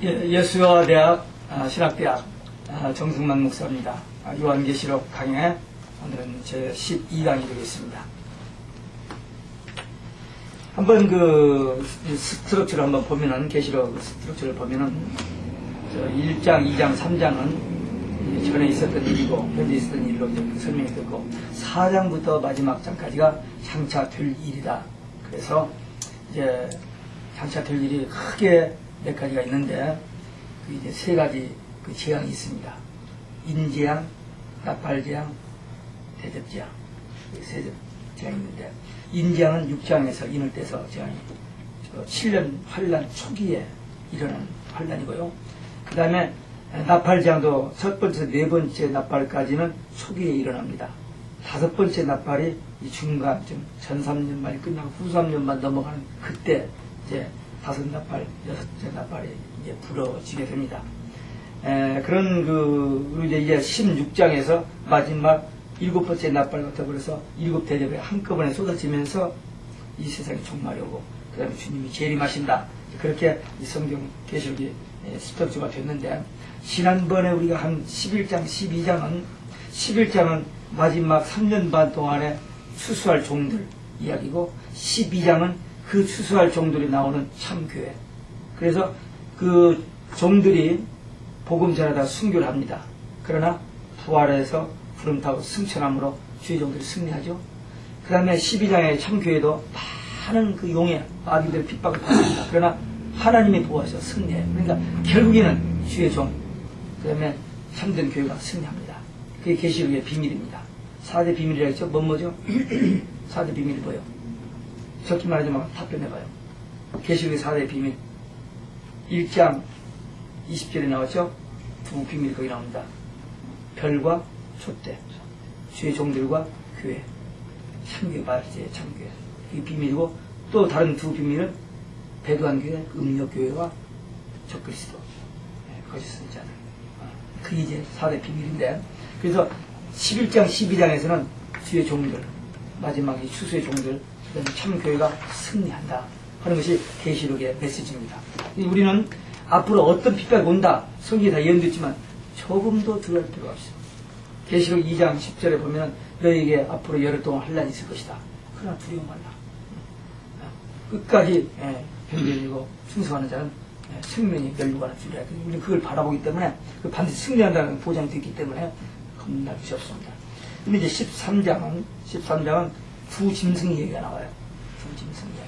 예수여대학 신학대학 정승만 목사입니다. 요한계시록 강의 오늘은 제 12강이 되겠습니다. 한번 그 스트럭처를 한번 보면은 계시록 스트럭처를 보면은 1장, 2장, 3장은 전에 있었던 일이고 현재 있었던 일로 설명이 됐고 4장부터 마지막 장까지가 장차 될 일이다. 그래서 이제 장차 될 일이 크게 몇 가지가 있는데 그 이제 세 가지 그 재앙이 있습니다. 인재앙, 나팔재앙, 대접재앙 세 재앙이 있는데 인재앙은 6장에서 인을 떼서 재앙이 7년 환란 초기에 일어난 환란이고요. 그 다음에 나팔재앙도 첫 번째, 네 번째 나팔까지는 초기에 일어납니다. 다섯 번째 나팔이 이 중간쯤 전 3년 만이 끝나고 후 3년만 넘어가는 그때 이제 다섯 나팔, 여섯째 나팔이 이제 불어지게 됩니다. 그리고 이제 16장에서 마지막 일곱 번째 나팔부터 그래서 일곱 대접이 한꺼번에 쏟아지면서 이 세상이 종말이 오고, 그 다음에 주님이 재림하신다. 그렇게 이 성경 계시록이 스토리가 됐는데, 지난번에 우리가 한 11장, 11장은 마지막 3년 반 동안에 추수할 종들 이야기고, 12장은 그 추수할 종들이 나오는 참교회. 그래서 그 종들이 복음 전하다 순교를 합니다. 그러나 부활해서 구름 타고 승천함으로 주의 종들이 승리하죠. 그 다음에 12장의 참교회도 많은 그 용의 마귀들의 핍박을 받습니다. 그러나 하나님의 보호하셔서 승리해요. 그러니까 결국에는 주의 종, 그 다음에 참된 교회가 승리합니다. 그게 계시록의 비밀입니다. 4대 비밀이라고 했죠. 뭐죠? 4대 비밀이 뭐예요? 적기 말하지만 답변해봐요. 계시록의 4대 비밀. 1장 20절에 나왔죠? 두 비밀이 거기 나옵니다. 별과 촛대, 주의 종들과 교회, 참교회, 말제 참교회. 이게 비밀이고, 또 다른 두 비밀은 배도한 교회, 음력교회와 적그리스도, 거짓 선지자들. 그게 이제 4대 비밀인데, 그래서 11장, 12장에서는 주의 종들, 마지막 이 추수의 종들, 참교회가 승리한다 하는 것이 계시록의 메시지입니다. 우리는 앞으로 어떤 핍박이 온다, 성경에 다 예언됐지만 조금도 두려울 필요가 없어요. 계시록 2장 10절에 보면 너에게 앞으로 열흘 동안 환란이 있을 것이다. 그러나 두려워 말라. 끝까지 변변이고 충성하는 자는 생명이 멸류관을 주리라. 우리는 그걸 바라보기 때문에 반드시 승리한다는 보장이 됐기 때문에 겁날 것이 없습니다. 근데 이제 13장은 두 짐승 얘기가 나와요. 두 짐승 이야기.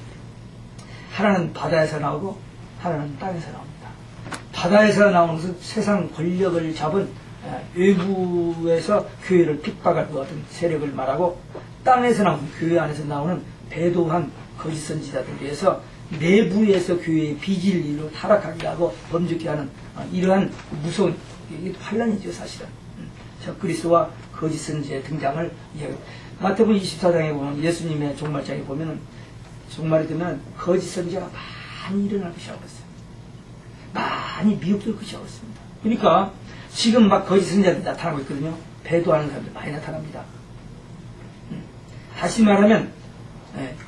하나는 바다에서 나오고 하나는 땅에서 나옵니다. 바다에서 나오는 것은 세상 권력을 잡은 외부에서 교회를 핍박할 것 같은 세력을 말하고, 땅에서 나오는 교회 안에서 나오는 배도한 거짓 선지자들에 대해서 내부에서 교회의 비진리로 타락하게 하고 범죄케 하는 이러한 무서운 환란이죠. 사실은 적그리스도와 거짓 선지자의 등장을 마태복음 24장에 보면 예수님의 종말장에 보면은 종말이 되면 거짓 선지자가 많이 일어날 것이라고 했어요. 많이 미혹될 것이라고 했습니다. 그러니까 지금 막 거짓 선지자들이 나타나고 있거든요. 배도하는 사람들 많이 나타납니다. 다시 말하면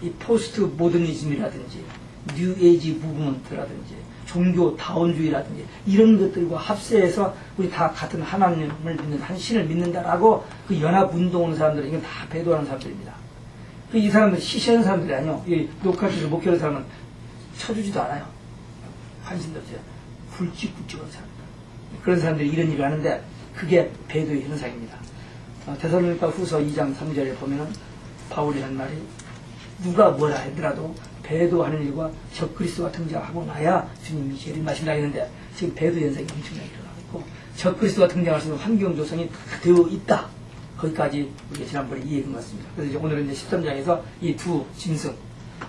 이 포스트 모더니즘이라든지 뉴에이지 무브먼트라든지 종교 다원주의라든지 이런 것들과 합세해서 우리 다 같은 하나님을 믿는 한 신을 믿는다라고 그 연합운동하는 사람들은 이건 다 배도하는 사람들입니다. 이 사람들 시시한 사람들이 아니요. 이 녹화지를 목회하는 사람은 쳐주지도 않아요. 관심도 없어요. 굵직굵직한 사람들. 그런 사람들이 이런 일을 하는데 그게 배도의 현상입니다. 데살로니가 후서 2장 3절에 보면은 바울이 한 말이 누가 뭐라 하더라도 배도하는 일과 적그리스도가 등장하고 나야 주님이 재림하신다 했는데 지금 배도 현상이 엄청나게 일어나고 있고 적그리스도가 등장할 수 있는 환경 조성이 다 되어 있다. 거기까지 우리가 지난번에 이해한 것 같습니다. 그래서 이제 오늘은 이제 13장에서 이 두 짐승,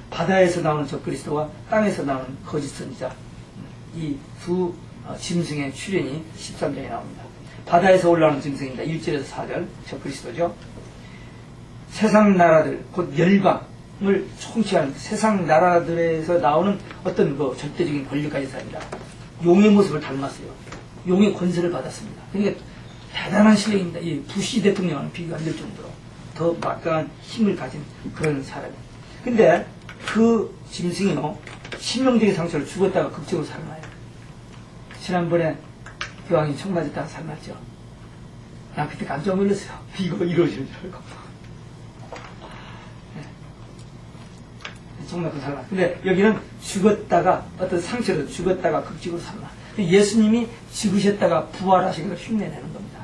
바다에서 나오는 적그리스도와 땅에서 나오는 거짓 선지자, 이 두 짐승의 출현이 13장에 나옵니다. 바다에서 올라오는 짐승입니다. 1절에서 4절, 적그리스도죠. 세상 나라들, 곧 열방을 총치하는 세상 나라들에서 나오는 어떤 그 절대적인 권력까지 사입니다. 용의 모습을 닮았어요. 용의 권세를 받았습니다. 그러니까 대단한 실력입니다. 이 부시 대통령과는 비교가 안 될 정도로 더 막강한 힘을 가진 그런 사람이에요. 근데 그 짐승이요, 치명적인 상처를 죽었다가 극적으로 살아나요. 지난번에 교황이 총 맞았다가 살났죠. 난 그때 깜짝 놀랐어요. 이거 이루어지는 줄 알고. 네. 총 맞고 살나. 근데 여기는 죽었다가 어떤 상처로 죽었다가 극적으로 살나. 예수님이 죽으셨다가 부활하신 걸 흉내내는 겁니다.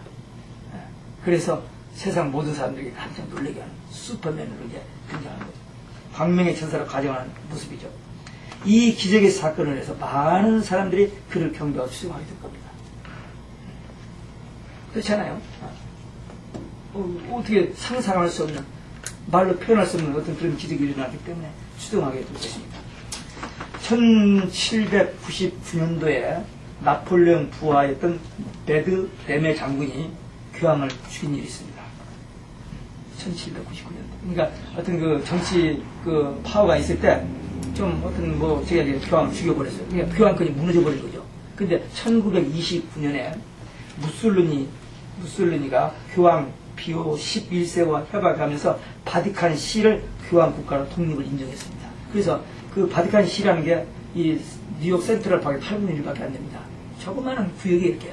네. 그래서 세상 모든 사람들에게 깜짝 놀라게 하는 슈퍼맨으로 이제 등장하는 거죠. 광명의 천사로 가정하는 모습이죠. 이 기적의 사건을 해서 많은 사람들이 그를 경배하고 추종하게 될 겁니다. 그렇잖아요. 어떻게 상상할 수 없는, 말로 표현할 수 없는 어떤 그런 기적이 일어나기 때문에 추종하게 될 것입니다. 1799년도에 나폴레옹 부하였던 베드 레메 장군이 교황을 죽인 일이 있습니다. 1799년도. 그러니까 어떤 그 정치 그 파워가 있을 때 좀 어떤 뭐 제가 이제 교황을 죽여버렸어요. 그러니까 교황권이 무너져버린 거죠. 근데 1929년에 무솔리니가 교황 비오 11세와 협약하면서 바티칸 시를 교황 국가로 독립을 인정했습니다. 그래서 그 바티칸 시라는 게 이 뉴욕 센트럴 파크의 8분의 1밖에 안 됩니다. 조그마한 구역이 이렇게.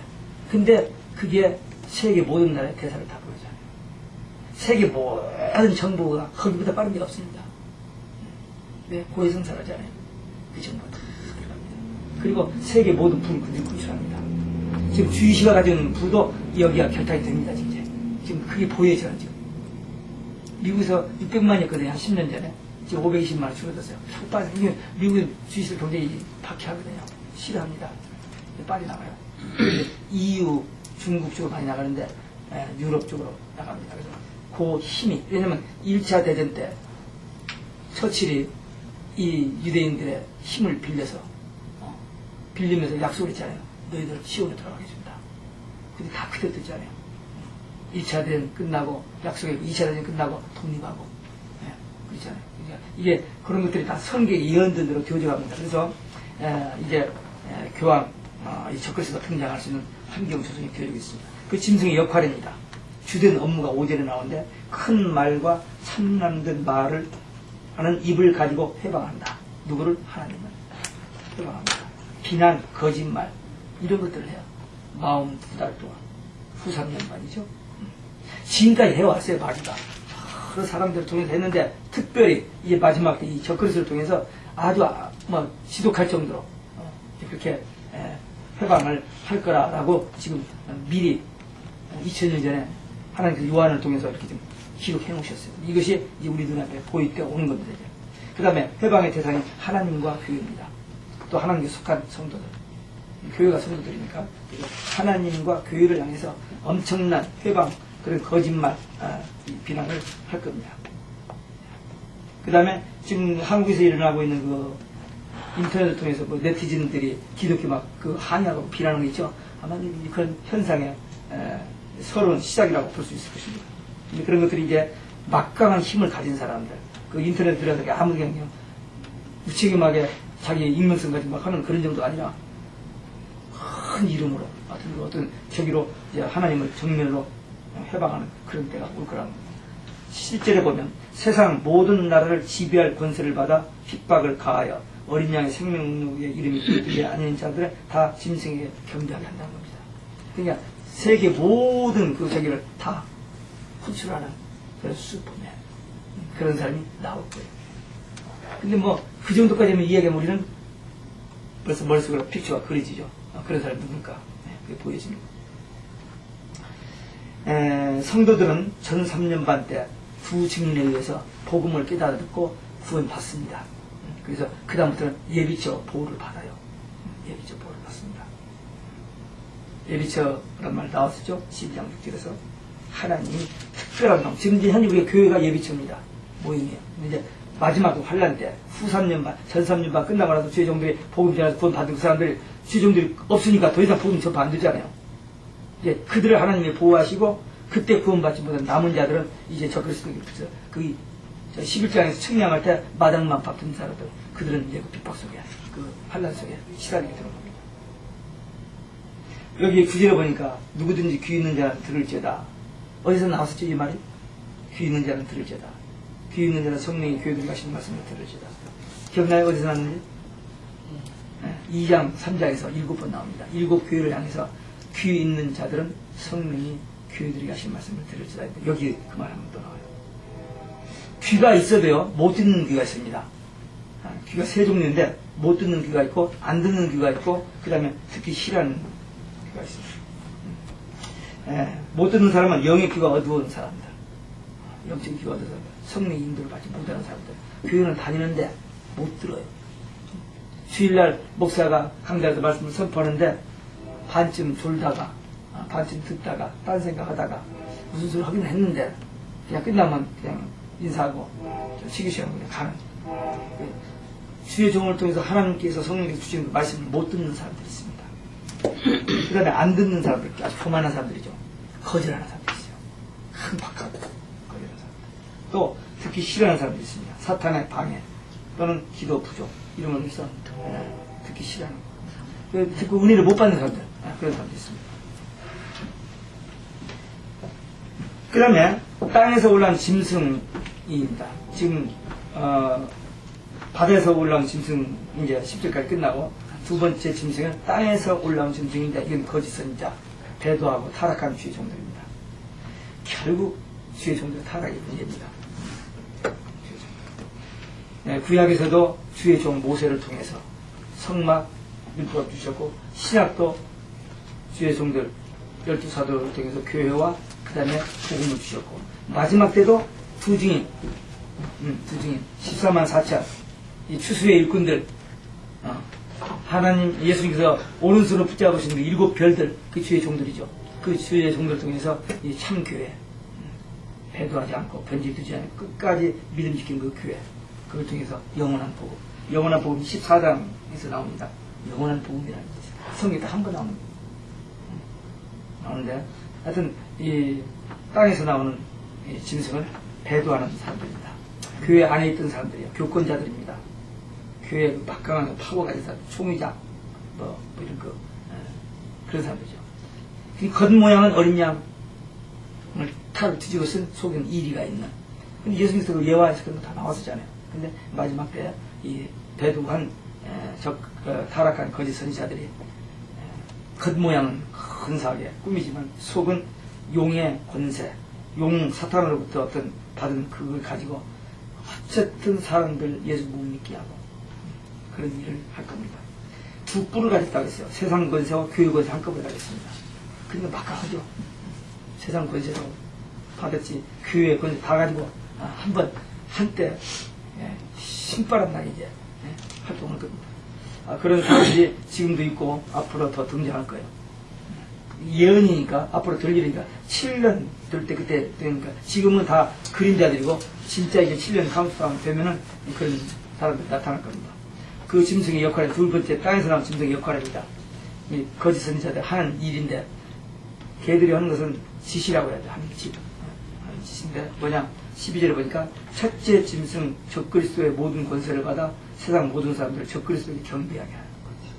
근데 그게 세계 모든 나라의 대사를 다 부르잖아요. 세계 모든 정부가 거기보다 빠른 데가 없습니다. 네, 고해성사라잖아요. 그 정부가 다 들어갑니다. 그리고 세계 모든 불을 그들이 구출합니다. 지금 주이시가 가지고 있는 불도 여기가 결탁이 됩니다. 지금 그게 보여져요. 지금 미국에서 600만이었거든요. 한 10년 전에. 지금 520만 줄어들었어요. 푹 빠져. 미국은 주이시를 굉장히 박해하거든요. 싫어합니다. 빠져나가요. EU, 중국 쪽으로 많이 나가는데 유럽 쪽으로 나갑니다. 그래서 그 힘이, 왜냐면 1차 대전 때 처칠이 이 유대인들의 힘을 빌리면서 약속을 했잖아요. 너희들 시온에 돌아가게 해준다. 근데 다 그대로 듣잖아요. 1차 대전 끝나고 약속했고 2차 대전 끝나고 독립하고 그렇잖아요. 그러니까 이게 그런 것들이 다 성경의 예언들로 교정합니다. 그래서 이제 교황 이 적그리스도가 등장할 수 있는 환경 조성이 되어지고 있습니다. 그 짐승의 역할입니다. 주된 업무가 5절에 나오는데 큰 말과 참남된 말을 하는 입을 가지고 회방한다. 누구를? 하나님을 회방합니다. 비난, 거짓말 이런 것들을 해요. 42달 동안 후 3년 반이죠. 지금까지 해왔어요. 마귀가 여러 사람들을 통해서 했는데 특별히 이제 마지막 이 적그리스도를 통해서 아주 뭐 지독할 정도로 그렇게 회방을 할 거라고 지금 미리 2000년 전에 하나님께서 요한을 통해서 이렇게 좀 기록해 놓으셨어요. 이것이 우리 눈앞에 보이게 오는 겁니다. 그 다음에 회방의 대상이 하나님과 교회입니다. 또 하나님께 속한 성도들. 교회가 성도들이니까 하나님과 교회를 향해서 엄청난 회방, 그런 거짓말, 비난을 할 겁니다. 그 다음에 지금 한국에서 일어나고 있는 그 인터넷을 통해서 뭐 네티즌들이 기독교 막 그 항의하고 비난하는 거 있죠. 아마 그런 현상의 새로운 시작이라고 볼 수 있을 것입니다. 그런 것들이 이제 막강한 힘을 가진 사람들, 그 인터넷 들어서 아무 그냥 무책임하게 자기 익명성 가지고 막 하는 그런 정도 아니라 큰 이름으로 어떤 저기로 이제 하나님을 정면으로 해방하는 그런 때가 올 거라는 겁니다. 실제로 보면 세상 모든 나라를 지배할 권세를 받아 핍박을 가하여 어린 양의 생명록의 이름이 기록되지 않은 자들은 다 짐승에게 경배하게 한다는 겁니다. 그러니까 세계 모든 그 저기를 다 호출하는 그런 슈퍼맨, 그런 사람이 나올 거예요. 근데 뭐 그 정도까지는 이야기하면 우리는 벌써 머릿속으로 픽처가 그려지죠. 그런 사람이 누굴까? 그게 보여집니다. 성도들은 전 3년 반 때 두 증인에 의해서 복음을 깨달았고 구원받습니다. 그래서 그 다음부터는 예비처 보호를 받아요. 예비처 보호를 받습니다. 예비처란 말 나왔었죠? 12장 6절에서 하나님이 특별한 놈. 지금 이제 현재 우리가 교회가 예비처입니다. 모임이에요. 근데 이제 마지막 환란 때 후 3년 반, 전 3년 반 끝나고 나서 죄종들이 복음 전해서 구원 받은 그 사람들이 죄종들이 없으니까 더 이상 복음 전파 안 되잖아요. 이제 그들을 하나님이 보호하시고 그때 구원받지 못한 남은 자들은 이제 적그리스도에게 그 11장에서 측량할 때 마당만 밟던 사람들, 그들은 이제 그 핍박 속에, 그 환란 속에 시달리게 되는 겁니다. 여기 구절에 보니까 누구든지 귀 있는 자는 들을지어다. 어디서 나왔었죠, 이 말이? 귀 있는 자는 들을지어다. 귀 있는 자는 성령이 교회들이 하시는 말씀을 들을지어다. 기억나요? 어디서 나왔는지? 2장, 3장에서 7번 나옵니다. 7교회를 향해서 귀 있는 자들은 성령이 교회들이 하신 말씀을 들을지다. 여기 그 말 한번 더 나와요. 귀가 있어도요, 못 듣는 귀가 있습니다. 귀가 세 종류인데, 못 듣는 귀가 있고, 안 듣는 귀가 있고, 그 다음에 듣기 싫어하는 귀가 있습니다. 못 듣는 사람은 영의 귀가 어두운 사람들. 영적인 귀가 어두운 사람들. 성령의 인도를 받지 못하는 사람들. 교회는 다니는데 못 들어요. 주일날 목사가 강좌에서 말씀을 선포하는데 반쯤 졸다가 반쯤 듣다가 딴 생각하다가 무슨 소리 하긴 했는데 그냥 끝나면 그냥 인사하고 쉬기 시간에 그냥 가는. 주의 종을 통해서 하나님께서 성령께서 주시는 말씀을 못 듣는 사람들이 있습니다. 그 다음에 안 듣는 사람들, 아주 교만한 사람들이죠. 거절하는 사람들이 있어요. 흥박하고 거절하는 사람들. 또 듣기 싫어하는 사람들이 있습니다. 사탄의 방해 또는 기도 부족 이런 걸로 해서 듣기 싫어하는 거. 듣고 은혜를 못 받는 사람들, 그런 사람들이 있습니다. 그 다음에 땅에서 올라온 짐승입니다. 지금 바다에서 올라온 짐승 이제 10절까지 끝나고 두 번째 짐승은 땅에서 올라온 짐승인데 이건 거짓 선지자, 배도하고 타락한 주의 종들입니다. 결국 주의 종들은 타락의 문제입니다. 구약에서도 주의 종 모세를 통해서 성막 율법을 주셨고 신약도 주의 종들 12사도를 통해서 교회와 그 다음에 복음을 주셨고 마지막 때도 두 증인 14만 4천 이 추수의 일꾼들 하나님 예수님께서 오른손으로 붙잡으신 그 7별들 그 주의 종들이죠. 그 주의 종들 통해서 이 참교회 배도하지 않고 변질되지 않고 끝까지 믿음 지킨 그 교회 그걸 통해서 영원한 복음 영원한 복음 14장에서 나옵니다. 영원한 복음이라는 것이 성경에 한 번 나오는데 하여튼 이 땅에서 나오는 이 짐승을 배도하는 사람들입니다. 교회 안에 있던 사람들이요. 교권자들입니다. 교회 막강한 파워가 있어 총의장 뭐 이런 그런 사람들이죠. 그 겉모양은 어린 양을 탈을 뒤집어 쓴 속에는 이리가 있는. 근데 예수님께서 그 예화에서 그런 거 다 나왔었잖아요. 근데 마지막 때 이 배도한 타락한 거짓 선지자들이 겉모양은 근사하게 꾸미지만 속은 용의 권세, 용 사탄으로부터 어떤 받은 그걸 가지고 어쨌든 사람들 예수 못 믿게 하고 그런 일을 할 겁니다. 두 뿔을 가졌다고 했어요. 세상 권세와 교회 권세 한꺼번에 가졌습니다. 그러니까 막강하죠. 세상 권세도 받았지 교회 권세 다 가지고 한때 신바람 날 이제 활동할 겁니다. 그런 사람들이 지금도 있고 앞으로 더 등장할 거예요. 예언이니까 앞으로 될 일이니까 7년 될 때 그때 되니까 지금은 다 그림자들이고 진짜 이제 7년 카운트다운 되면은 그런 사람들이 나타날 겁니다. 그 짐승의 역할은 두 번째 땅에서 나온 짐승의 역할입니다. 이 거짓 선지자들 하는 일인데 걔들이 하는 것은 짓이라고 해야죠. 하는 짓인데 뭐냐 12절에 보니까 첫째 짐승 적그리스도의 모든 권세를 받아 세상 모든 사람들을 적그리스도에게 경배하게 하는 거죠.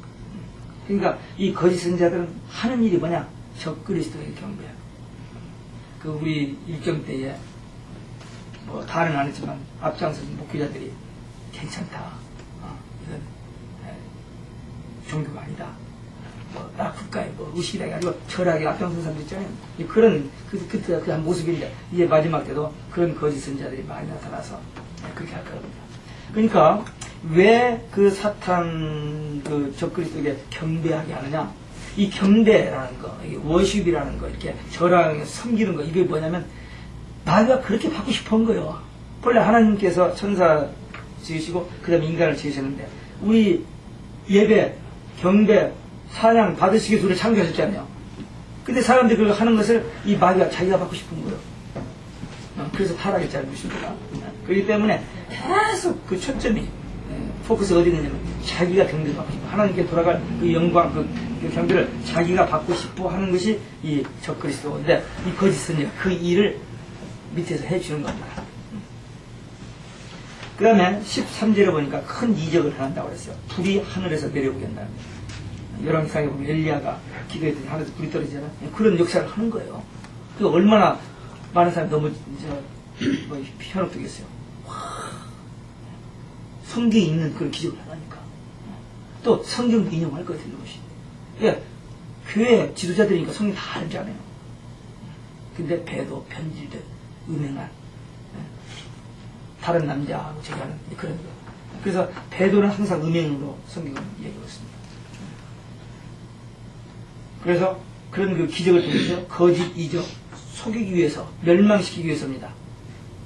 그러니까 이 거짓 선지자들은 하는 일이 뭐냐 적그리스도에게 경배하고 그 우리 일정 때에 뭐 다는 안 했지만 앞장서는 목회자들이 괜찮다. 이건 종교가 아니다. 나 국가에 의식이라 해가지고 철학에 앞장선 사람들 있잖아요. 그런 그한 모습인데 이제 마지막 때도 그런 거짓 선지자들이 많이 나타나서 그렇게 할 겁니다. 그러니까 왜 그 사탄 그 적그리스도에게 경배하게 하느냐? 이 경배라는 거, 이 워십이라는 거, 이렇게 절하게 섬기는 거 이게 뭐냐면 마귀가 그렇게 받고 싶은 거예요. 본래 하나님께서 천사 지으시고 그다음에 인간을 지으셨는데 우리 예배, 경배, 사냥 받으시기 전에 창조하셨잖아요. 근데 사람들이 그걸 하는 것을 이 마귀가 자기가 받고 싶은 거예요. 그래서 타락했잖아요. 그렇기 때문에 계속 그 초점이 포커스가 어디 있느냐면 자기가 경배를 받고 싶어 하나님께 돌아갈 그 영광 그 경배를 자기가 받고 싶어 하는 것이 이 적그리스도인데 이 거짓 선지자 그 일을 밑에서 해주는 겁니다. 그 다음에 13절에 보니까 큰 이적을 행한다고 그랬어요. 불이 하늘에서 내려오게 한다는 거예요. 열왕기상에 보면 엘리야가 기도했더니 하늘에서 불이 떨어지잖아요. 그런 역사를 하는 거예요. 그 얼마나 많은 사람이 너무 현혹되겠어요. 성경에 있는 그런 기적을 하니까. 또 성경도 인용할 것 같은 것이. 예, 교회 지도자들이니까 성경 다 알잖아요. 근데 배도 편질듯 음행한 다른 남자하고 제가 하는 그런 거. 그래서 배도는 항상 음행으로 성경은 얘기하고 있습니다. 그래서 그런 그 기적을 통해서 거짓 이적 속이기 위해서 멸망시키기 위해서입니다.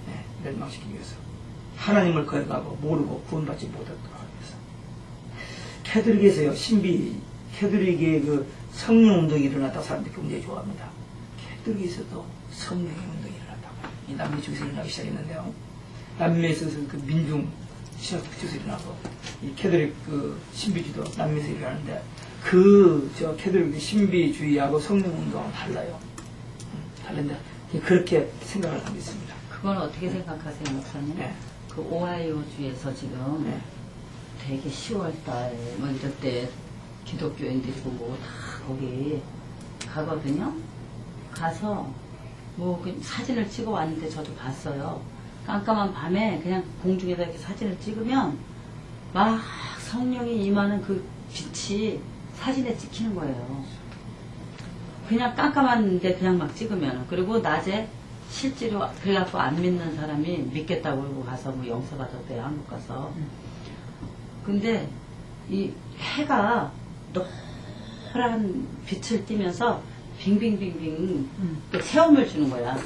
네, 멸망시키기 위해서 하나님을 거역하고 모르고 구원받지 못하도록 하기 위해서. 캐톨릭에서요 캐톨릭의 그 성령 운동이 일어났다고 사람들이 굉장히 좋아합니다. 캐톨릭에서도 성령의 운동이 일어났다고. 이 남미 쪽에서 일어나기 시작했는데요. 남미에서 그 민중 신학 쪽에서 일어나고 이 캐톨릭 그 신비주의도 남미에서 일어나는데 저 캐톨릭 신비주의하고 성령 운동은 달라요. 다른데 그렇게 생각을 하고 있습니다. 그건 어떻게 생각하세요, 목사님? 네. 그 오하이오주에서 지금 네. 되게 10월달 뭐 이럴 때 기독교인들이고 뭐 다 거기 가거든요. 가서 뭐 사진을 찍어 왔는데 저도 봤어요. 깜깜한 밤에 그냥 공중에다 이렇게 사진을 찍으면 막 성령이 임하는 그 빛이 사진에 찍히는 거예요. 그냥 깜깜한데 그냥 막 찍으면. 그리고 낮에 실제로 그래갖고 안 믿는 사람이 믿겠다고 그러고 가서 뭐 영서 받았대요, 한국 가서. 근데 이 해가 노란 빛을 띠면서 빙빙빙빙 또 체험을 주는 거야.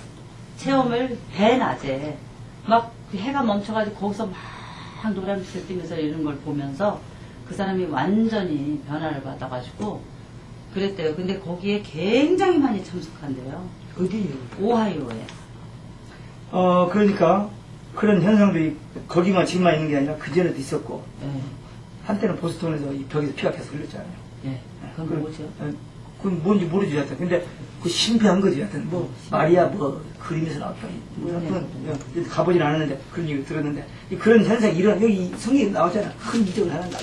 체험을 대낮에 막 해가 멈춰가지고 거기서 막 노란 빛을 띠면서 이런 걸 보면서 그 사람이 완전히 변화를 받아가지고 그랬대요. 근데 거기에 굉장히 많이 참석한대요. 어디요? 오하이오에. 그러니까 그런 현상들이 거기만 지금만 있는 게 아니라 그 전에도 있었고 네. 한때는 보스턴에서 이 벽에서 피가 계속 흘렸잖아요. 네. 그건 뭐죠? 그건 뭔지 모르지 하여튼. 근데 그 신비한 거지 하여튼. 뭐 마리아 뭐 그림에서 나왔다. 뭐 하여튼 가보진 않았는데 그런 얘기 들었는데 그런 현상이 여기 성경에 나오잖아. 큰 이적을 하는다.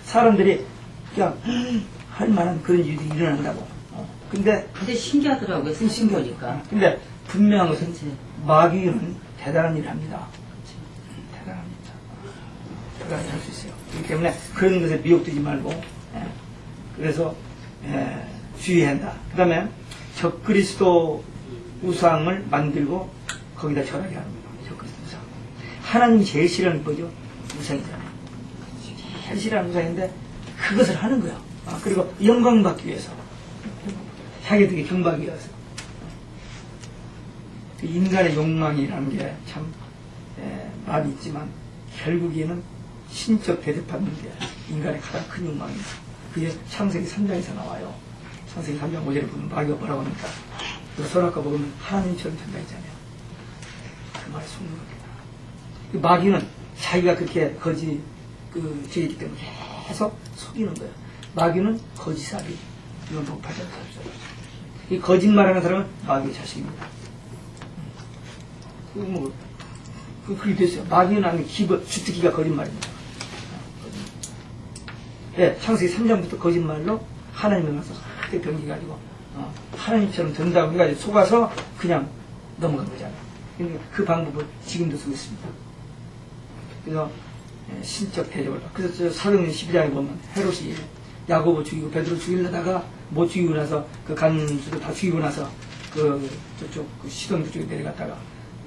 사람들이 그냥 할 만한 그런 일이 일어난다고. 근데 신기하더라고요. 사진 보니까. 근데 분명한 것은 그치. 마귀는 대단한 일을 합니다. 대단합니다. 대단히 할 수 있어요. 그렇기 때문에 그런 것에 미혹되지 말고 그래서 주의해야 한다. 그 다음에 적그리스도 우상을 만들고 거기다 절하게 하는 거예요. 적그리스도 우상. 하나님이 제일 싫어하는 거죠. 우상이잖아요. 제일 싫어하는 우상인데 그것을 하는 거야. 그리고 영광받기 위해서. 자기들에게 경박이 위해서. 그 인간의 욕망이라는 게 참 많이 있지만 결국에는 신적 대접받는 게 인간의 가장 큰 욕망이에요. 그게 창세기 3장에서 나와요. 창세기 3장 5절에 보면 마귀가 뭐라고 합니까? 그 선악과 먹으면 하나님처럼 된다 했잖아요. 그 말에 속는 겁니다. 그 마귀는 자기가 그렇게 죄이기 때문에 계속 속이는 거예요. 마귀는 거짓사비 이건 복파자 사람. 이 거짓말하는 사람은 마귀의 자식입니다. 그렇게 됐어요. 마귀는 아닌 기본 주특기가 거짓말입니다. 예, 창세기 3장부터 거짓말로 하나님을 만나서 그때 변기가지고 하나님처럼 된다고 해가지고 속아서 그냥 넘어간 거잖아요. 그러니까 그 방법을 지금도 쓰고 있습니다. 그래서 신적 대접을. 그래서 저 사도행전 12장에 보면 헤롯이 야고보 죽이고 베드로 죽이려다가 못 죽이고 나서 그 간수도 다 죽이고 나서 저쪽 시돈 그쪽에 내려갔다가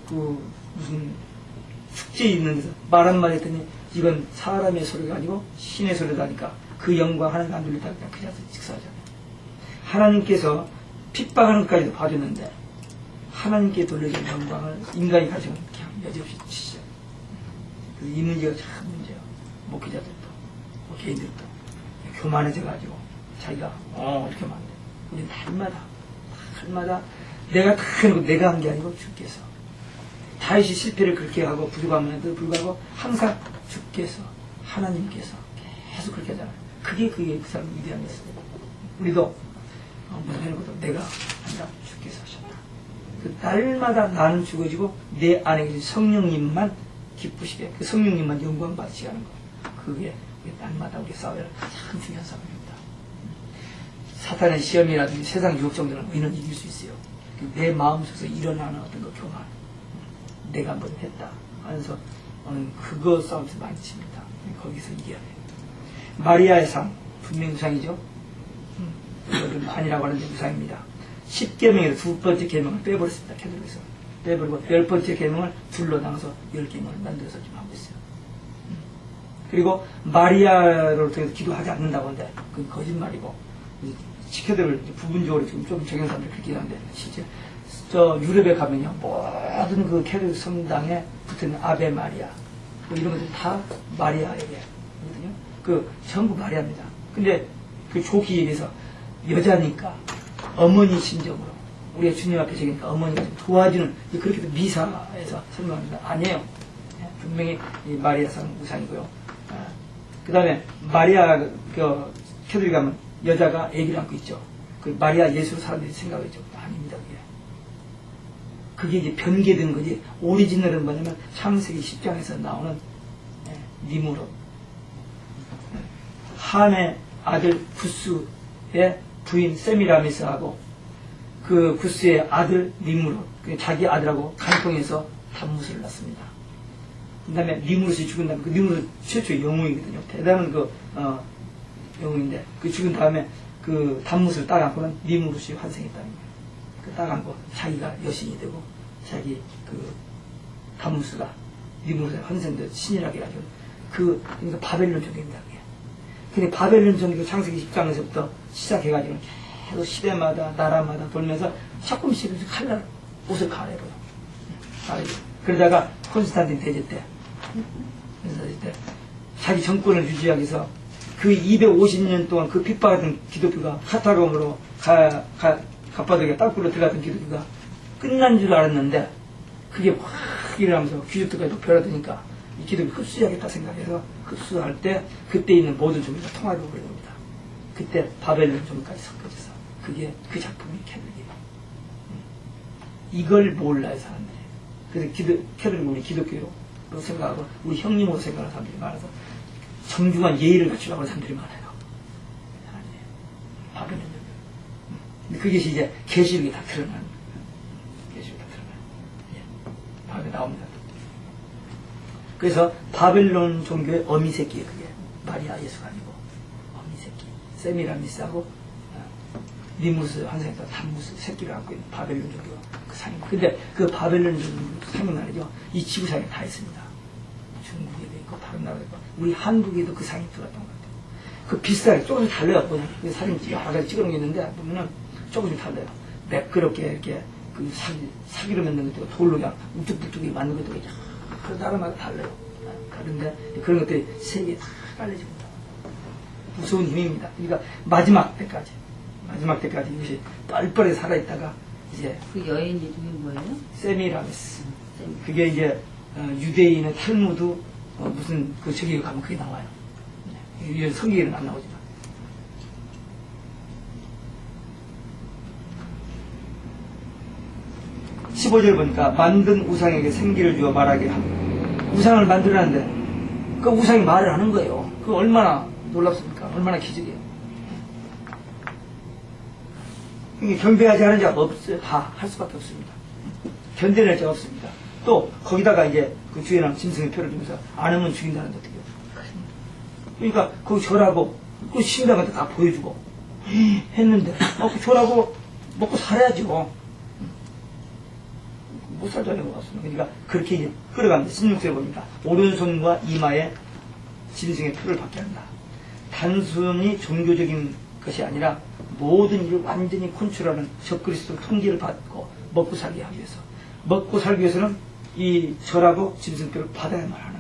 무슨 축제 있는 데서 말 한마디 했더니 이건 사람의 소리가 아니고 신의 소리다 하니까 그 영광 하나님 안 돌리다 그냥 그 자리에서 직사하잖아요. 하나님께서 핍박하는 것까지도 봐줬는데 하나님께 돌려준 영광을 인간이 가지면 그냥 여지없이 치죠. 이 문제가 참 문제예요. 목회자들도 뭐 개인들도 교만해져가지고 자기가 이렇게 하면 안 돼. 우리는 날마다 내가 다 해놓고 내가 한 게 아니고 주께서 다윗이 실패를 그렇게 하고 부족함에도 불구하고 항상 주께서 하나님께서 계속 그렇게 하잖아요. 그게 그 사람 위대한 게 있어요. 우리도 뭐 해놓고도 내가 아니라 주께서 하셨다. 그 날마다 나는 죽어지고 내 안에 계신 성령님만 기쁘시게 그 성령님만 영광 받으시게 하는 거. 그게 날마다 우리 싸워야 할 가장 중요한 싸움입니다. 사탄의 시험이라든지 세상 유혹 정도는 우리는 이길 수 있어요. 내 마음속에서 일어나는 어떤 그 교만, 내가 뭘 했다 하면서 그거 싸움에서 많이 칩니다. 거기서 이겨야 돼요. 마리아의 상, 분명 우상이죠. 이것은 아니라고 하는데 우상입니다. 10계명에서 두 번째 계명을 빼버렸습니다. 캐톨릭에서. 빼버리고 10번째 계명을 둘러 나눠서 10계명을 만들어서 지금 하고 있어요. 그리고 마리아를 통해서 기도하지 않는다고 하는데 그건 거짓말이고, 지켜들 부분적으로 지금 좀 적용 사람들이 그렇게 하는데, 실제 저 유럽에 가면요, 모든 그 캐톨릭 성당에 붙어있는 아베 마리아 뭐 이런 것들 다 마리아에게거든요. 그 전부 마리아입니다. 근데 그 조기에 비해서 여자니까 어머니 심정으로 우리가 주님 앞에 적으니까 어머니가 좀 도와주는, 그렇게도 미사에서 설명합니다. 아니에요. 분명히 이 마리아상 우상이고요. 그 다음에 마리아 그 캐톨릭 가면 여자가 아기를 안고 있죠. 그 마리아 예수로 사람들이 생각하죠. 아닙니다. 그게 이제 변개된 거지. 오리지널은 뭐냐면 창세기 10장에서 나오는 니무롯, 함의 아들 구스의 부인 세미라미스하고 그 구스의 아들 니무롯, 자기 아들하고 간통해서 단무스를 낳습니다. 그 다음에 니무롯이 죽은 다음에, 그 니무롯 최초의 영웅이거든요. 대단한 영웅인데, 그 죽은 다음에 그 단무스를 따갖고는 니무롯이 환생했다는 거예요. 그 따갖고 자기가 여신이 되고, 자기 그 단무스가 니무롯의 환생된 신이라고 해가지고, 그러니까 바벨론 종교입니다. 근데 바벨론 종교가 창세기 10장에서부터 시작해가지고 계속 시대마다 나라마다 돌면서 조금씩 옷을 갈아입어요. 그러다가 콘스탄틴 대제 때 자기 정권을 유지하기 위해서 그 250년 동안 그 핍박하던 기독교가 카타콤으로 갑바도기가 땅굴로 들어갔던 기독교가 끝난 줄 알았는데, 그게 확 일어나면서 귀족들까지 높여라드니까 이 기독교 흡수해야겠다 생각해서 흡수할 때 그때 있는 모든 종교가 통합해 버린 겁니다. 그때 바벨론 종교까지 섞어져서 그게 그 작품이 캐톨릭이에요. 이걸 몰라요 사람들이. 그래서 캐톨릭은 우리 기독교로 생각하고 우리 형님으로 생각하는 사람들이 많아서 정중한 예의를 갖추려고 하는 사람들이 많아요. 바벨론 종교. 근데 그것이 이제 계시록이 다 드러나는 거예요. 계시록이 다 드러나요. 바벨 나옵니다. 그래서 바벨론 종교의 어미 새끼예요. 그게 마리아 예수가 아니고 어미 새끼. 세미라미스하고 니무스 환생했던 단무스 새끼를 안고 있는 바벨론 종교가 그 상입니다. 근데 그 바벨론 종교 상이 말이죠. 이 지구상에 다 있습니다. 중국에도 있고 다른 나라도 있고 우리 한국에도 그 상이 들어왔던 것 같아요. 그 비슷하게 조금씩 달라요. 그 사진 여러 가지 찍어놓은 게 있는데 보면은 조금씩 달라요. 매끄럽게 이렇게 그 사기로 만든 것도 돌로 그냥 우뚝뚝뚝이 만든 것도 그 나라마다 달라요. 그런데 그런 것들이 세계에 다 깔려집니다. 무서운 힘입니다. 그러니까 마지막 때까지 이것이 뻘뻘하게 살아있다가 이제 그 여인 이름이 뭐예요? 세미라미스. 그게 이제 유대인의 탈무드 무슨 그 저기 가면 그게 나와요. 이 성경에는 안 나오지만. (15절) 보니까 만든 우상에게 생기를 주어 말하게 하고, 우상을 만들었는데 그 우상이 말을 하는 거예요. 그 얼마나 놀랍습니까? 얼마나 기적이에요. 이게 경배하지 않은 자가 없어요. 다 할 수밖에 없습니다. 견뎌낼 자가 없습니다. 또 거기다가 이제 그 주인은 짐승의 표를 주면서 안 하면 죽인다는데 어떻게 해요? 그러니까 거기 절하고 그 신당한테 다 보여주고 했는데 그 절하고 먹고 살아야죠. 못 살자는 것 같습니다. 그러니까 그렇게 이제 끌어갑니다. 16절에 보니까 오른손과 이마에 짐승의 표를 받게 한다. 단순히 종교적인 것이 아니라 모든 일을 완전히 컨트롤하는 적그리스도 통제를 받고 먹고 살게 하기 위해서, 먹고 살기 위해서는 이 절하고 짐승표를 받아야만 하는.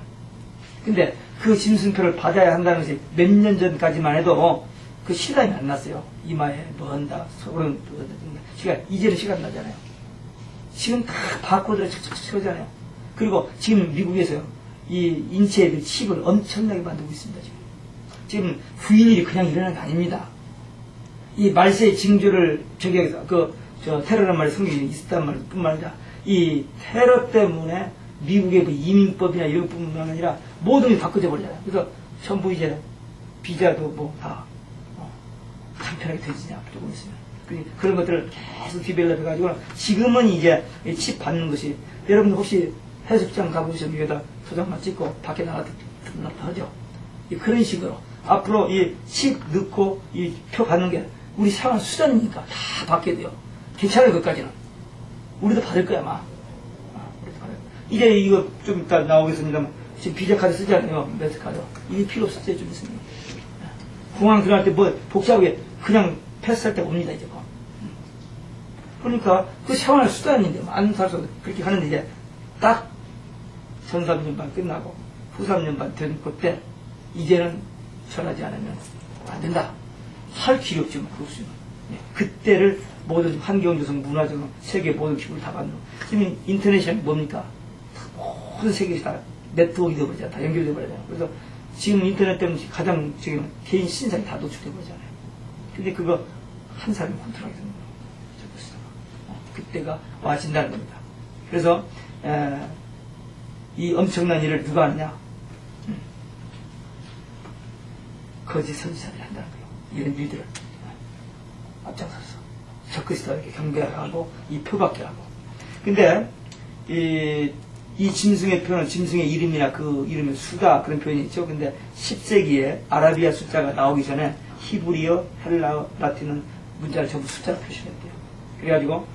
근데 그 짐승표를 받아야 한다는 것이 몇 년 전까지만 해도 그 시간이 안 났어요. 이마에 뭐 한다, 오른 시간, 이제는 시간 나잖아요. 지금 다 바코드를 척척 쳐잖아요. 그리고 지금 미국에서요, 이 인체의 그 칩을 엄청나게 만들고 있습니다. 지금 후일이 그냥 일어나는 게 아닙니다. 이 말세의 징조를 저기에서 저 테러란 말이 성경에 있었단 말뿐만 아니라 이 테러 때문에 미국의 그 이민법이나 이런 뿐만 아니라 모든 게 바꿔져 버리잖아요. 그래서 전부 이제 비자도 뭐 다 간편하게 되지냐 조금 있으면 그런 것들을 계속 디벨롭 해가지고 지금은 이제 칩 받는 것이, 여러분들 혹시 해수욕장 가보시면 위에다 도장만 찍고 밖에 나가도 하죠. 그런 식으로 앞으로 이 칩 넣고 이 표 받는 게 우리 생활 수단이니까 다 받게 돼요. 괜찮아요, 그것까지는. 우리도 받을 거야, 아마. 우리도 받을 거야. 이제 이거 좀 이따 나오겠습니다만, 지금 비자카드 쓰잖아요, 매스카드. 이게 필요 없을 때 좀 있습니다. 공항 들어갈 때 뭐 복잡하게 그냥 패스할 때 옵니다, 이제 뭐. 그러니까 그 생활 수단인데, 안 살수 그렇게 하는데 이제 딱 전 3년반 끝나고 후 3년반 된 그때 이제는 전하지 않으면 안 된다. 할 길이 없지만 그 없으면. 그때를 모든 환경조성, 문화조성, 세계 모든 기구를 다 받는. 지금 인터넷이 뭡니까? 모든 세계에서 다 네트워크가 되어버리잖아요. 다 연결되어버리잖아요. 그래서 지금 인터넷 때문에 가장 지금 개인 신상이 다 노출되어버리잖아요. 근데 그거 한 사람이 컨트롤하게 되는 거예요. 그때가 와진다는 겁니다. 그래서 이 엄청난 일을 누가 하느냐? 거짓 선지자들이 한다는 거예요. 이런 일들을 앞장서서 적그리스도에게 경배하고 이 표밖에 하고. 근데 이 짐승의 표는 짐승의 이름이나 그 이름의 수다 그런 표현이 있죠. 근데 10세기에 아라비아 숫자가 나오기 전에 히브리어, 헬라어, 라틴은 문자를 전부 숫자로 표시했대요. 그래가지고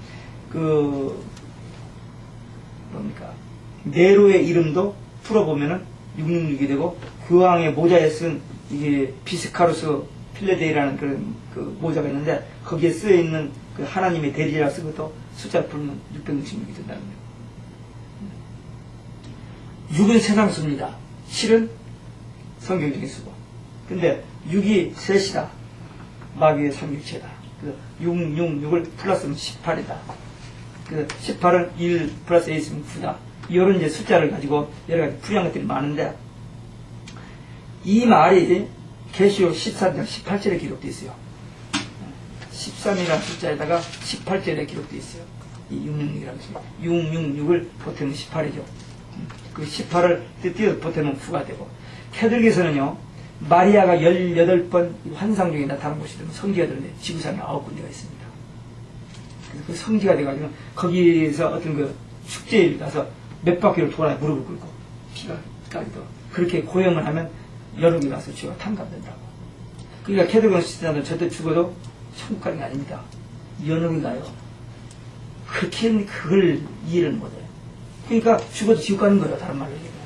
뭡니까? 네로의 이름도 풀어보면은 666이 되고 그 왕의 모자에 쓴 이게 비스카루스 필레데이라는 그런 그 모자가 있는데 거기에 쓰여 있는 그 하나님의 대리라 쓴 것도 숫자를 풀면 666이 된다는 거예요. 6은 세상 수입니다. 7은 성경적인 수고. 근데 6이 셋이다. 마귀의 삼육체다. 666을 플러스면 18이다. 18은 1 플러스 A 있으면 9다. 이런 이제 숫자를 가지고 여러 가지 풀이한 것들이 많은데 이 말이 계시록 14장 18절에 기록되어 있어요. 13이라는 숫자에다가 18절에 기록되어 있어요. 이 666이라는 숫자. 666을 보태면 18이죠. 그 18을 띄어 보태면 9가 되고 캐톨릭에서는요 마리아가 18번 환상 중에 나타난 곳이 되면 성지가 되는데 지구상에 9군데가 있습니다. 그래서 그 성지가 돼가지고 거기서 어떤 그 축제일 가서 몇 바퀴를 돌아 무릎을 꿇고 피가 까지도 그렇게 고행을 하면 여러 개 가서 죄가 탕감된다고. 그러니까 캐톨릭 신자들은 절대 죽어도 천국 가는 게 아닙니다. 연옥이 가요. 그렇게는 그걸 이해를 못해요. 그러니까 죽어도 지옥 가는 거예요. 다른 말로 얘기하면.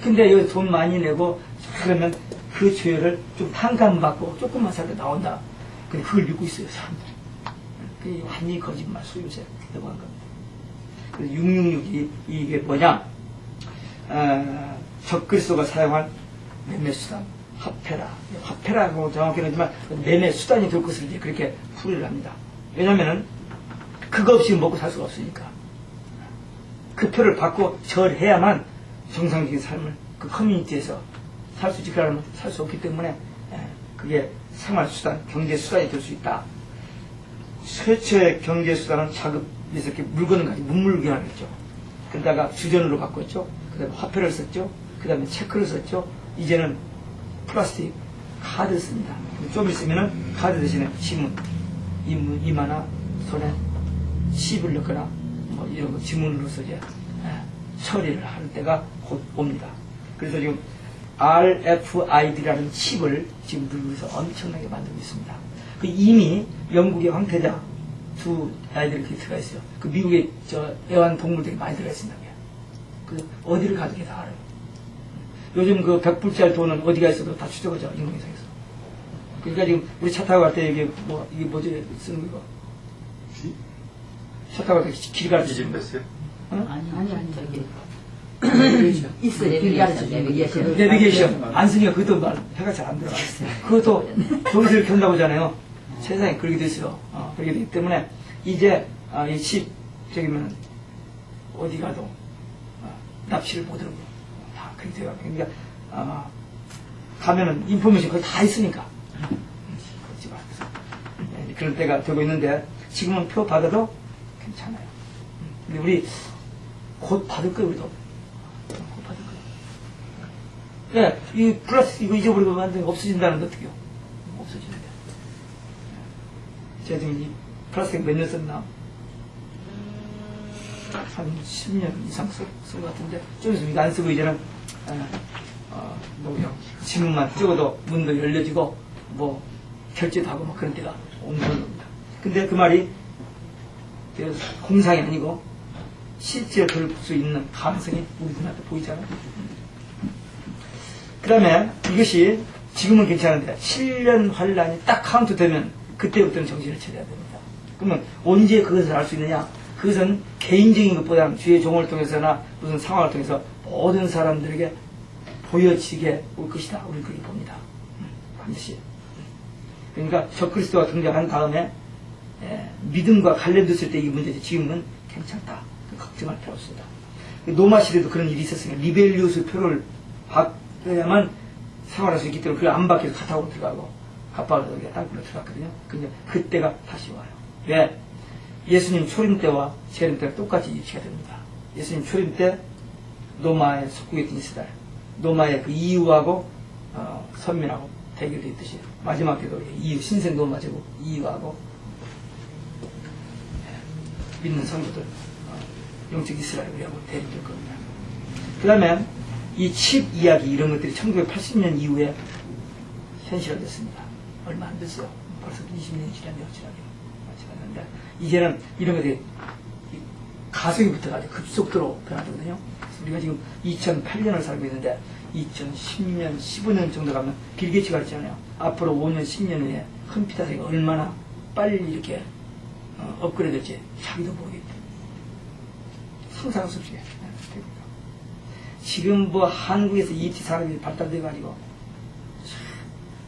근데 여기 돈 많이 내고 그러면 그 죄를 좀 탕감받고 조금만 살다 나온다. 근데 그걸 믿고 있어요. 사람들이. 그게 완전히 거짓말 소유죄 되고 한 겁니다. 그래서 666이 이게 뭐냐? 적그리스도가 사용한 매매수단, 화폐라. 화폐라고 정확히는 하지만 매매수단이 될 것을 이제 그렇게 풀이를 합니다. 왜냐면은 그거 없이 먹고 살 수가 없으니까. 그 표를 받고 절해야만 정상적인 삶을 그 커뮤니티에서 살 수 있지. 그러면 살 수 없기 때문에 그게 생활수단, 경제수단이 될 수 있다. 최초의 경제수단은 자급에서 이렇게 물건을 가지고 문물교환을 했죠. 그러다가 주전으로 바꿨죠. 그 다음에 화폐를 썼죠. 그 다음에 체크를 썼죠. 이제는 플라스틱 카드 씁니다. 좀 있으면은 카드 대신에 지문, 이마나 손에 칩을 넣거나 뭐 이런 거 지문으로서 이제 처리를 하는 때가 곧 옵니다. 그래서 지금 RFID라는 칩을 지금 미국에서 엄청나게 만들고 있습니다. 그 이미 영국의 황태자 두 아이들이 그렇게 들어가 있어요. 그 미국의 저 애완동물들이 많이 들어가 있습니다. 그 어디를 가든지 다 알아요. 요즘 그 100불짜리 돈은 어디가 있어도 다 추적하죠. 인공위성에서. 그러니까 지금 우리 차 타고 갈 때 이게 뭐지 쓰는 거? 차 타고 갈 때 길 가르치는 거. 아니 저기 있어요. 내비게이션 안 쓰니까 그것도 말 해가 잘 안 들어가. 그것도 저기서 견다고 하잖아요. 세상에 그렇게 됐어요. 그렇게 되기 때문에 이제 이 칩 저기면 어디 가도 납치를 못 하는 거예요. 다 그렇게 돼요. 그러니까 가면은 인포메이션 거의 다 있으니까 그렇지 말아서 그런 때가 되고 있는데 지금은 표 받아도 괜찮아요. 근데 우리 곧 받을 거예요. 우리도 곧 받을 거예요. 예, 이 플라스틱 이거 잊어버리고 완전히 없어진다는데 어떡해요? 없어지는데. 제가 지금 이 플라스틱 몇 년 썼나? 한 10년 이상 쓴 것 같은데 좀 있으면 이거 안 쓰고 이제는 그냥 지문만 찍어도 문도 열려지고 뭐 결제도 하고 뭐 그런 때가 오는 겁니다. 근데 그 말이 공상이 아니고 실제로 그럴 수 있는 가능성이 우리 눈앞에 보이잖아요. 그 다음에 이것이 지금은 괜찮은데 7년 환란이 딱 카운트 되면 그때부터는 정신을 차려야 됩니다. 그러면 언제 그것을 알 수 있느냐? 그것은 개인적인 것보다는 주의 종을 통해서나 무슨 상황을 통해서 모든 사람들에게 보여지게 올 것이다. 우리는 그렇게 봅니다. 반드시. 그러니까 적그리스도가 등장한 다음에 믿음과 관련됐을 때 이 문제지 지금은 괜찮다. 걱정할 필요 없습니다. 노마 시대도 그런 일이 있었으니까 리벨리우스 표를 받아야만 생활할 수 있기 때문에 그걸 안 받게 카타고로 들어가고 갑바가 땅굴로 들어갔거든요. 근데 그때가 다시 와요. 왜? 예수님 초림 때와 재림 때가 똑같이 일치가 됩니다. 예수님 초림 때 노마의 속국에 있던 이스라엘, 노마의 그 이유하고 선민하고 대결이 있듯이 마지막 때도 이유 신생 노마 제국 이유하고 믿는 성도들 영적 이스라엘이라고 대립될 겁니다. 그 다음에 이 칩 이야기 이런 것들이 1980년 이후에 현실화됐습니다. 얼마 안 됐어요. 벌써 20년이 지났는데 이제는 이런 것들이 가속이 붙어가지고 급속도로 변하거든요. 우리가 지금 2008년을 살고 있는데 2010년, 15년 정도 가면 빌 게이츠가 그랬잖아요. 앞으로 5년, 10년 후에 컴퓨터 세계가 얼마나 빨리 이렇게 업그레이드 될지 자기도 모르겠다. 상상할 수 없이 됩니다. 지금 뭐 한국에서 ET 산업이 발달돼가지고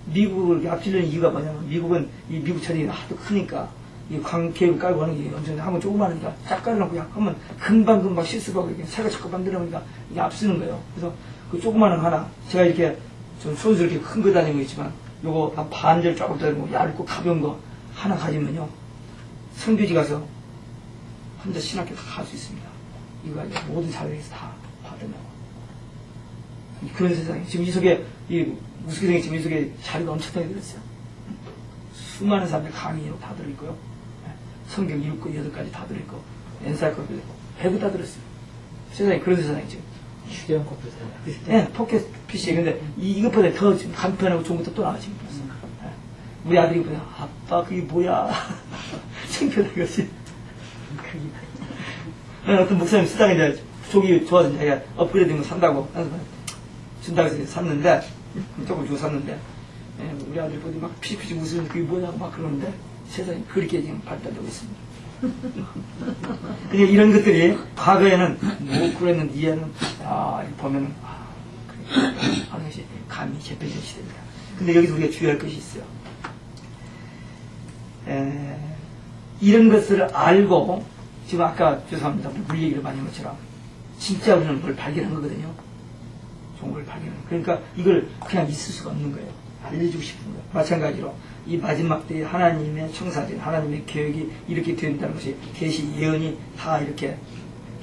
미국을 앞질르는 이유가 뭐냐면 미국은 이 미국 전역이 하도 크니까 이 광계획을 깔고 하는 게 엄청 하면 조그마하니까 딱 깔아놓고 하면 금방금방 실습하고 이렇게 새가 자꾸 만들어놓으니까 이게 앞서는 거예요. 그래서 그 조그마한 거 하나 제가 이렇게 좀 손스럽게 큰 거 다니고 있지만 요거 한 반절 조금 다니고 얇고 가벼운 거 하나 가지면요 선교지 가서 혼자 신학교 다 갈 수 있습니다. 이거 이제 모든 사회에서 다 받으면 그런 세상에 지금 이 속에 이 무속의 지금 이 속에 자리가 엄청나게 들었어요. 수많은 사람들 강의로 다 들어있고요. 성경 7권, 8가지 다 들어있고 엔사이클로피디아 배부 다 들었어요. 세상에 그런 세상이죠. 휴대용 컴퓨터. 네, 포켓 PC. 근데 이것보다 더 지금 간편하고 좋은 것도 또 나와지고 있어요. 우리 아들이 보면 아빠 그게 뭐야 창피하다 그러지. 어떤 목사님 쓰다가 이제 속이 좋아서 자기가 업그레이드 된 거 산다고 준다고 해서 샀는데 조금 주고 샀는데 우리 아들 보더니 막 피식피식 웃으면서 그게 뭐냐고 막 그러는데 세상이 그렇게 지금 발달되고 있습니다. 그러니까 이런 것들이 과거에는 뭐 그랬는데 이제는 보면은 그래 하는 것이 감히 재편된 시대입니다. 근데 여기서 우리가 주의할 것이 있어요. 이런 것을 알고 지금 아까 죄송합니다. 물 얘기를 많이 한 것처럼 진짜 우리는 뭘 발견한 거거든요. 좋은 걸 발견한 거예요. 그러니까 이걸 그냥 있을 수가 없는 거예요. 알려주고 싶은 거예요. 마찬가지로 이 마지막 때에 하나님의 청사진, 하나님의 계획이 이렇게 된다는 것이 계시 예언이 다 이렇게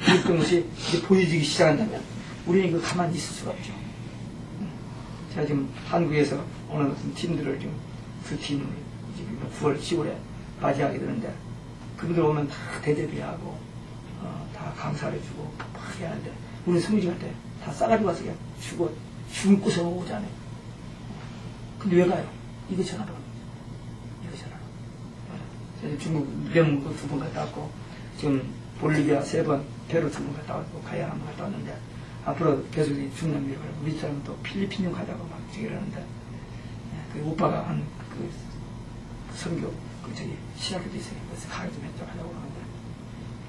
있던 것이 이제 보여지기 시작한다면 우리는 이거 가만히 있을 수가 없죠. 제가 지금 한국에서 어느 같은 팀들을 지금 그 팀을 지금 9월, 10월에 맞이하게 되는데 그분들 오면 다 대대비하고 다 강사를 해주고 막 하는데 우리는 성지 갈 때 다 싸가지고 와서 그냥 죽을 곳에 오잖아요. 근데 왜 가요? 이거 전화로. 이거 전화로. 중국 명문도 2번 갔다 왔고 지금 볼리비아 3번, 페루 2번 갔다 왔고 가야나 1번 갔다 왔는데 앞으로 계속 중남미를 가고 우리 사람은 또 필리핀 가다가 막 저기라는데 그 오빠가 한 그 선교 그 저기 신학교도 있어요. 그래서 가게 좀 하려고 하는데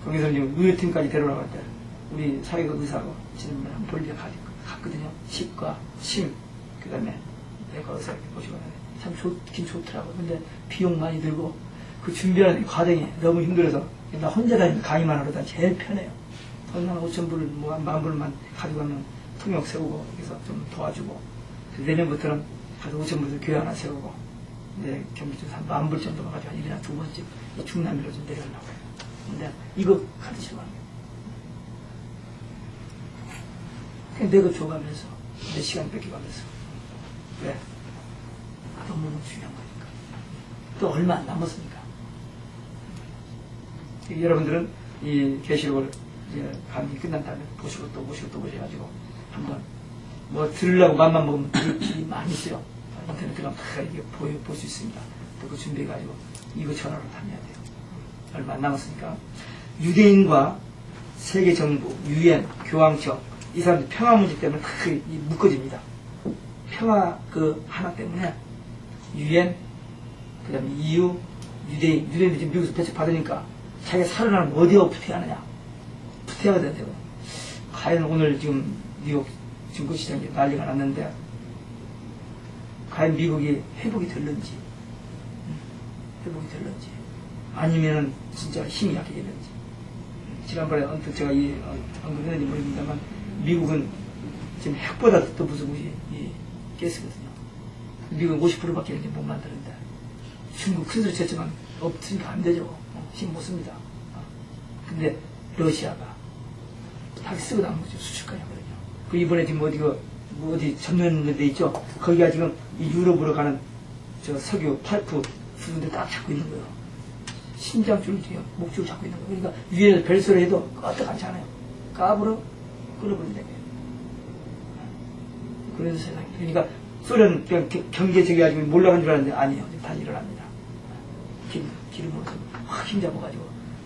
거기서 지금 의료팀까지 데려나갈 때 우리 사회가 의사하고 지난번에 한 볼리비아 갔거든요. 치과, 심, 그 다음에 내가 의사 이렇게 모시고 가는데 참 좋긴 좋더라고요. 근데 비용 많이 들고 그 준비하는 과정이 너무 힘들어서 나 혼자 다니는 강의만 하러 다니 제일 편해요. 한 5,000불, 뭐 한 10,000불만 가지고 가면 통역 세우고 그래서 좀 도와주고 내년부터는 가서 5,000불에서 교회 하나 세우고 이제 경비 좀 10,000불 정도만 가지고 한 1년에 2번씩 중남미로 좀 내려가려고 해요. 근데 이거 카드 싫어합니다. 그냥 내가 줘가면서 내 시간 뺏겨가면서 왜? 너무너무 중요한 거니까. 또 얼마 안 남았으니까. 여러분들은 이 계시록을 이제 강의 끝난 다음에 보시고 또 보셔가지고 한번 뭐 들으려고 맘만 먹으면 길이 많이 있어요. 인터넷 들어가면 다 이게 볼 수 있습니다. 또 그 준비해가지고 이거 전화로 다녀야 돼요. 얼마 안 남았으니까. 유대인과 세계 정부, 유엔, 교황청, 이 사람들 평화 문제 때문에 다 묶어집니다. 평화 그 하나 때문에 유엔, 그 다음에 EU, 유대인들이 지금 미국에서 배치 받으니까 자기가 살아나면 어디에 부퇴하느냐. 부퇴하게 된다고. 과연 오늘 지금 뉴욕 증거시장에 난리가 났는데, 과연 미국이 회복이 될는지, 아니면은 진짜 힘이 약해졌는지. 지난번에 언뜻 제가 언급했는지 모르겠습니다만, 미국은 지금 핵보다 더 무서운 이 가스거든요. 미국은 50%밖에 못 만드는데, 중국 큰 소리 쳤지만 없으니까 안 되죠. 힘 못 씁니다. 근데 러시아가 자기 쓰고 남은 거죠. 수출까지 하거든요. 그 이번에 지금 어디 접는 데 있죠. 거기가 지금 이 유럽으로 가는 저 석유 파이프 부분들 딱 잡고 있는 거예요. 심장줄을 뒤에 목줄을 잡고 있는 거예요. 그러니까 위에서 별소리 해도 끄떡 않잖아요. 까불어 끊어버린다고요. 그런 세상이. 그러니까 소련 그냥 경제적이 가지고 몰락한 줄 알았는데 아니에요. 다 일어납니다. 기름으로 확 힘잡아가지고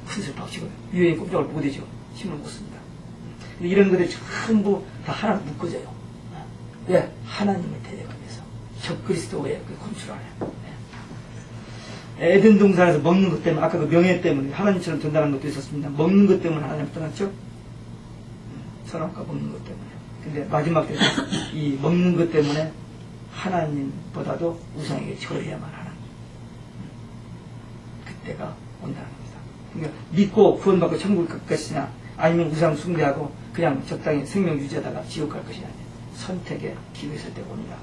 푸릇을 박치고 유엔이 꼼짝을 못 해죠. 힘을 못 씁니다. 근데 이런 것들이 전부 다 하나로 묶어져요. 왜? 하나님을 대적하기 위해서. 적그리스도의 그 컨트롤 안에. 에덴 동산에서 먹는 것 때문에, 아까 그 명예 때문에 하나님처럼 된다는 것도 있었습니다. 먹는 것 때문에 하나님 떠났죠? 선악과 먹는 것 때문에. 근데 마지막 때 이 먹는 것 때문에 하나님보다도 우상에게 절해야만 하는 그때가 온다는 겁니다. 그러니까 믿고 구원받고 천국을 갈 것이냐, 아니면 우상 숭배하고 그냥 적당히 생명 유지하다가 지옥 갈 것이냐, 선택의 기회가 있을 때가 옵니다.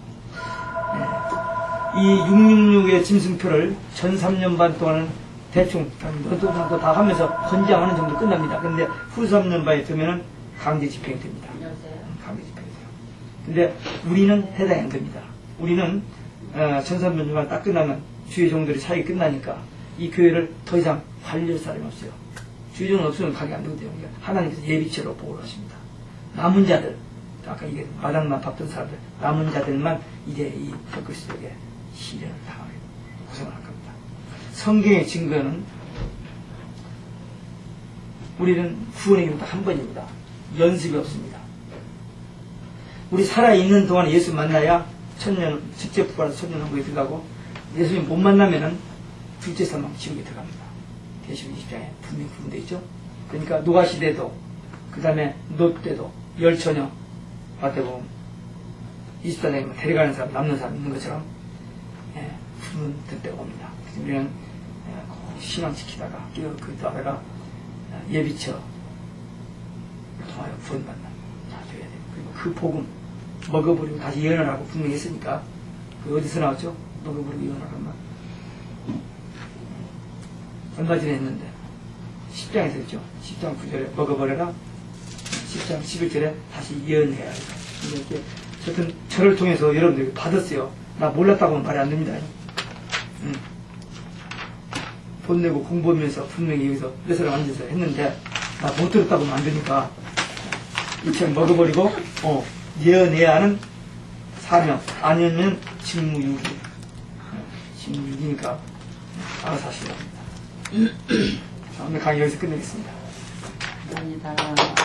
이 666의 짐승표를 전 3년 반 동안은 대충 너도 다 하면서 권장하는 정도 끝납니다. 근데 후 3년 반에 되면은 강제 집행이 됩니다. 강제 집행이 돼요. 근데 우리는 해당이 안 됩니다. 우리는 전 3년 반 딱 끝나면 주의 종들이 사역이 끝나니까 이 교회를 더 이상 관리할 사람이 없어요. 주의 종은 없으면 가게 안 되거든요. 그러니까 하나님께서 예비체로 보호를 하십니다. 남은 자들, 아까 이게 마당만 밟던 사람들, 남은 자들만 이제 이 적그리스도에게 시련을 당하게 고생을 할 겁니다. 성경의 증거는 우리는 구원의 기회는 딱 한 번입니다. 연습이 없습니다. 우리 살아있는 동안에 예수 만나야 천년, 직접 부활해서 천년왕국에 들어가고, 예수님 못 만나면은 둘째 사망 지옥에 들어갑니다. 계시록 20장에 분명히 구분되어 있죠. 그러니까 노아시대도, 그 다음에 롯 때도, 열처녀 밭에 보면 24장에 데려가는 사람, 남는 사람 있는 것처럼 구분 될 때가 옵니다. 그래서 우리는 신앙 지키다가 그 다음에가 예비처 통하여 구원받는 자 되어야 돼요. 그리고 그 복음 먹어버리고 다시 예언을 하고 분명히 했으니까 그 어디서 나왔죠? 먹어버리고 예언을 하면 얼마 전에 했는데 10장에서 했죠. 10장 9절에 먹어버려라. 10장 11절에 다시 예언해야 해요. 이렇게 어쨌든 저를 통해서 여러분들이 받았어요. 나 몰랐다고 하면 말이 안 됩니다. 돈 내고 공부하면서 분명히 여기서 몇 사람 앉아서 했는데 나 못 들었다고 하면 안 되니까 이 책 먹어버리고 예언해야 하는 사명, 아니면 직무유기. 직무유기니까 알아서 하시기 바랍니다. 자, 오늘 강의 여기서 끝내겠습니다. 감사합니다.